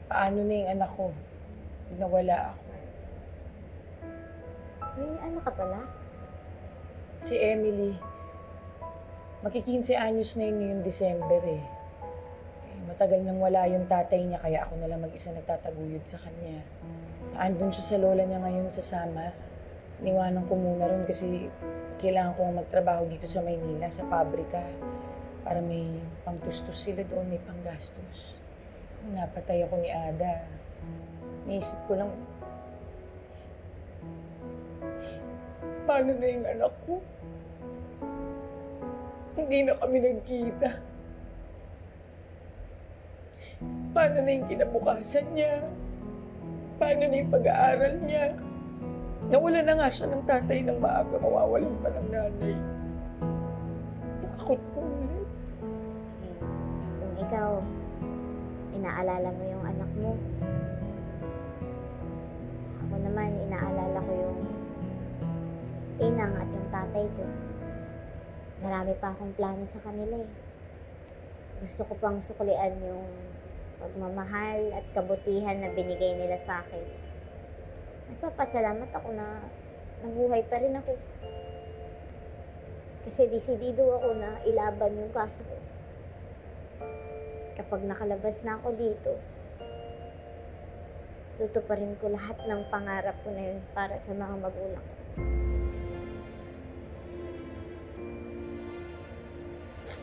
Paano na yung anak ko? Pag nawala ako. May ano ka pala? Si Emily. Magki-15 anyos na yun ngayong December eh. Matagal nang wala yung tatay niya kaya ako na lang mag-isa nagtataguyod sa kanya. Andun siya sa lola niya ngayon sa Samar. Iniwanan ko muna ron kasi kailangan kong magtrabaho dito sa Maynila, sa pabrika. Para may pangtustos sila doon, may panggastos. Napatay ako ni Ada. Naisip ko lang, paano na yung anak ko? Hindi na kami nagkita. Paano na yung kinabukasan niya? Paano na yung pag-aaral niya? Nawala na nga siya ng tatay ng maaga, mawawalan pa ng nanay. Takot ko ulit. Kung ikaw, inaalala mo yung anak mo. Ako naman, inaalala ko yung inang at yung tatay ko. Marami pa akong plano sa kanila eh. Gusto ko pang suklian yung pagmamahal at kabutihan na binigay nila sa akin. Nagpapasalamat ako na nabuhay pa rin ako. Kasi desidido ako na ilaban yung kaso ko. Kapag nakalabas na ako dito, tutuparin ko lahat ng pangarap ko na yun para sa mga magulang ko.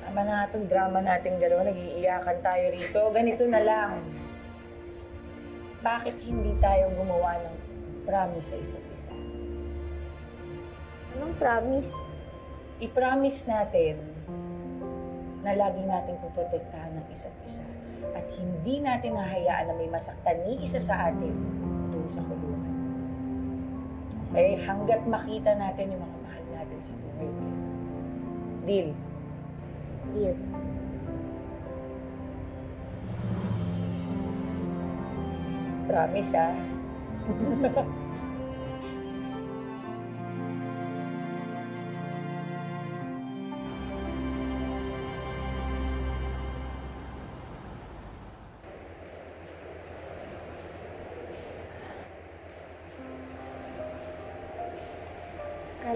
Tama na itong drama nating dalawa, nag-iiyakan tayo rito. Ganito na lang. Bakit hindi tayo gumawa ng promise sa isa't isa? Anong promise? I-promise natin na lagi nating puprotektahan ng isa't isa at hindi natin hahayaan na may masaktan ni isa sa atin doon sa kulungan. Okay? Hanggat makita natin yung mga mahal natin sa buhay ulit. Deal? Deal. Promise, ah.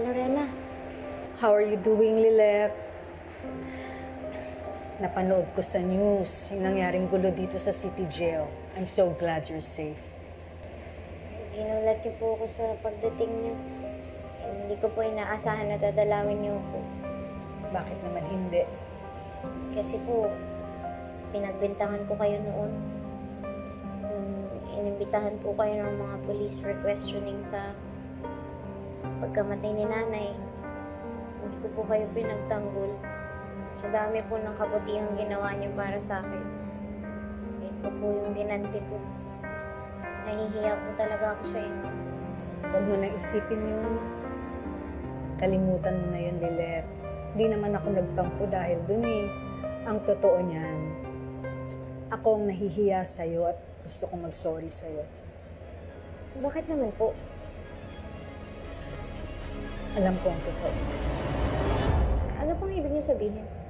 Lorena. How are you doing, Lilette? Napanood ko sa news yung nangyaring gulo dito sa City Jail. I'm so glad you're safe. Ginulat niyo po ako sa pagdating niyo. Hindi ko po inaasahan na dadalawin niyo po. Bakit naman hindi? Kasi po, pinagbintangan ko kayo noon. Inimbitahan po kayo ng mga police for questioning sa pagkamatay ni nanay. Hindi ko po kayo pinagtanggol. Sa dami po ng kabutihang ginawa niyo para sa akin. Ito po yung ginanti ko. Nahihiya po talaga ako sa inyo. Huwag mo nang isipin yun. Kalimutan mo na yun, Lilette. Hindi naman ako nagtampo dahil dun eh. Ang totoo niyan, ako ang nahihiya sa'yo at gusto kong mag-sorry sa'yo. Bakit naman po? Alam ko ang totoo. Ano pang ibig niyo sabihin?